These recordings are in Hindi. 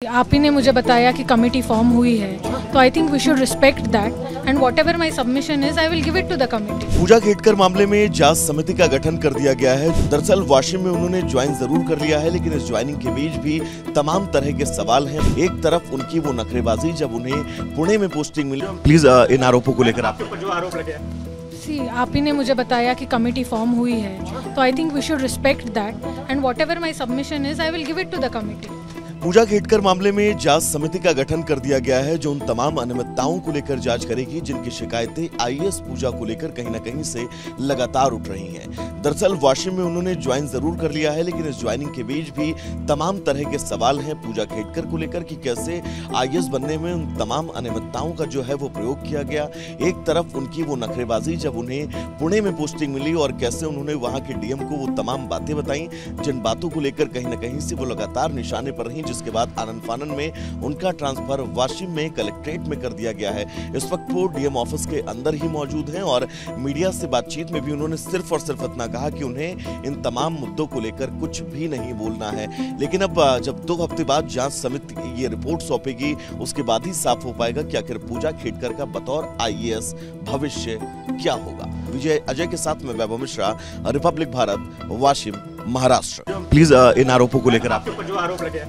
आप ही ने मुझे बताया कि कमेटी फॉर्म हुई है, तो I think we should respect that and whatever my submission is I will give it to the committee. Pooja Khedkar मामले में जांच समिति का गठन कर दिया गया है। दरअसल वाशिम में उन्होंने ज्वाइन जरूर कर लिया है, लेकिन इस ज्वाइनिंग के बीच भी तमाम तरह के सवाल हैं। एक तरफ उनकी वो नखरेबाजी जब उन्हें पुणे में पोस्टिंग मिली। प्लीज इन आरोपों को लेकर आप जो आरोप लगे। आप ही ने मुझे बताया कि कमेटी फॉर्म हुई है, तो I think we should respect that and whatever my submission is I will give it to the committee. Pooja Khedkar मामले में जांच समिति का गठन कर दिया गया है, जो उन तमाम अनियमितताओं को लेकर जांच करेगी जिनकी शिकायतें आईएएस पूजा को लेकर कहीं न कहीं से लगातार उठ रही हैं। दरअसल वाशिम में उन्होंने ज्वाइन जरूर कर लिया है, लेकिन इस ज्वाइनिंग के बीच भी तमाम तरह के सवाल हैं पूजा खेडकर को लेकर कि कैसे आईएएस बनने में उन तमाम अनियमितताओं का जो है वो प्रयोग किया गया। एक तरफ उनकी वो नखरेबाजी जब उन्हें पुणे में पोस्टिंग मिली और कैसे उन्होंने वहां के डीएम को वो तमाम बातें बताई, जिन बातों को लेकर कहीं न कहीं से वो लगातार निशाने पर रही, जिसके बाद आनन फानन में उनका ट्रांसफर वाशिम में कलेक्ट्रेट में कर दिया गया है। इस वक्त वो डीएम ऑफिस के अंदर ही मौजूद हैं और मीडिया से बातचीत में भी उन्होंने सिर्फ और सिर्फ इतना कहा कि उन्हें इन तमाम मुद्दों को लेकर कुछ भी नहीं बोलना है। लेकिन अब जब 2 हफ्ते बाद जांच समिति ये रिपोर्ट सौंपेगी, उसके बाद ही साफ हो पाएगा कि आखिर पूजा खेडकर का बतौर आईएएस भविष्य क्या होगा। विजय अजय के साथ में वैभव मिश्रा, रिपब्लिक भारत, वाशिम, महाराष्ट्र। प्लीज इन आरोपों को लेकर आप जो आरोप लगे।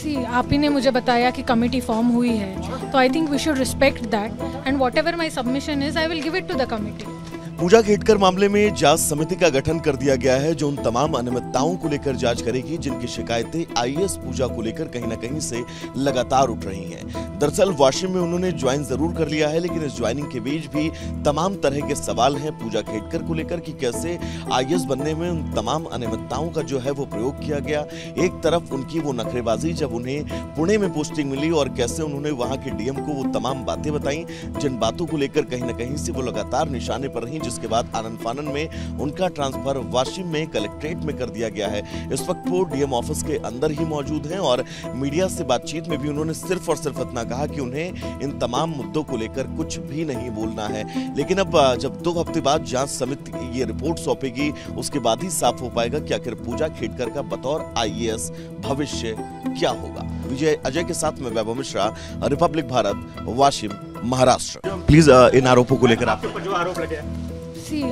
आप ही ने मुझे बताया कि कमेटी फॉर्म हुई है, तो I think we should respect that and whatever my submission is I will give it to the committee. Pooja Khedkar मामले में जांच समिति का गठन कर दिया गया है, जो उन तमाम अनियमितताओं को लेकर जांच करेगी जिनकी शिकायतें आईएएस पूजा को लेकर कहीं न कहीं से लगातार उठ रही हैं। दरअसल वाशिम में उन्होंने ज्वाइन जरूर कर लिया है, लेकिन इस ज्वाइनिंग के बीच भी तमाम तरह के सवाल हैं पूजा खेडकर को लेकर कि कैसे आईएएस बनने में उन तमाम अनियमितताओं का जो है वो प्रयोग किया गया। एक तरफ उनकी वो नखरेबाजी जब उन्हें पुणे में पोस्टिंग मिली और कैसे उन्होंने वहां के डीएम को वो तमाम बातें बताई, जिन बातों को लेकर कहीं न कहीं से वो लगातार निशाने पर रही, जिसके बाद आनन फानन में उनका ट्रांसफर वाशिम में कलेक्ट्रेट में कर दिया गया है। इस वक्त वो डीएम ऑफिस के अंदर ही मौजूद हैं और मीडिया से बातचीत में भी उन्होंने सिर्फ और सिर्फ इतना कहा कि उन्हें इन तमाम मुद्दों को लेकर कुछ भी नहीं बोलना है। लेकिन अब जब 2 हफ्ते बाद जांच समिति ये रिपोर्ट सौंपेगी, उसके बाद ही साफ हो पाएगा कि आखिर पूजा खेडकर का बतौर आईएएस भविष्य क्या होगा। विजय अजय के साथ में वैभव मिश्रा, रिपब्लिक भारत, वाशिम, महाराष्ट्र। प्लीज इन आरोपों को लेकर आप जो आरोप लगे।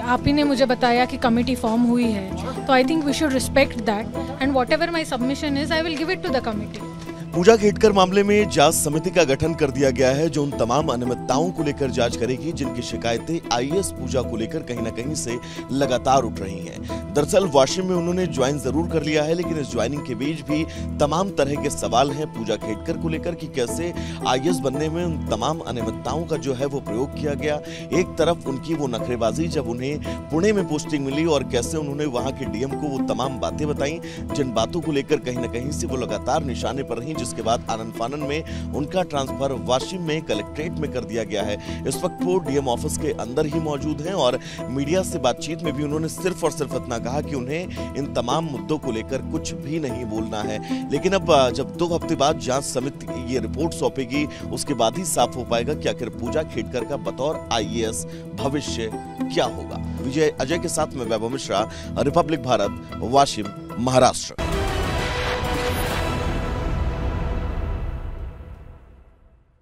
आप ही ने मुझे बताया कि कमेटी फॉर्म हुई है, तो I think we should respect that and whatever my submission is I will give it to the committee. Pooja Khedkar मामले में जांच समिति का गठन कर दिया गया है, जो उन तमाम अनियमितताओं को लेकर जांच करेगी जिनकी शिकायतें आईएएस पूजा को लेकर कहीं न कहीं से लगातार उठ रही हैं। दरअसल वाशिम में उन्होंने ज्वाइन जरूर कर लिया है, लेकिन इस ज्वाइनिंग के बीच भी तमाम तरह के सवाल हैं पूजा खेडकर को लेकर कि कैसे आईएएस बनने में उन तमाम अनियमितताओं का जो है वो प्रयोग किया गया। एक तरफ उनकी वो नखरेबाजी जब उन्हें पुणे में पोस्टिंग मिली और कैसे उन्होंने वहां के डीएम को वो तमाम बातें बताई, जिन बातों को लेकर कहीं न कहीं से वो लगातार निशाने पर रही, जिसके बाद आनन फानन में उनका ट्रांसफर वाशिम में कलेक्ट्रेट में कर दिया गया है। इस वक्त वो डीएम ऑफिस के अंदर ही मौजूद हैं और मीडिया से बातचीत में भी उन्होंने सिर्फ और सिर्फ इतना कहा कि उन्हें इन तमाम मुद्दों को लेकर कुछ भी नहीं बोलना है। लेकिन अब जब 2 हफ्ते बाद जांच समिति ये रिपोर्ट सौंपेगी, उसके बाद ही साफ हो पाएगा कि आखिर पूजा खेडकर का बतौर आईएएस भविष्य क्या होगा। विजय अजय के साथ में वैभव मिश्रा, रिपब्लिक भारत, वाशिम, महाराष्ट्र।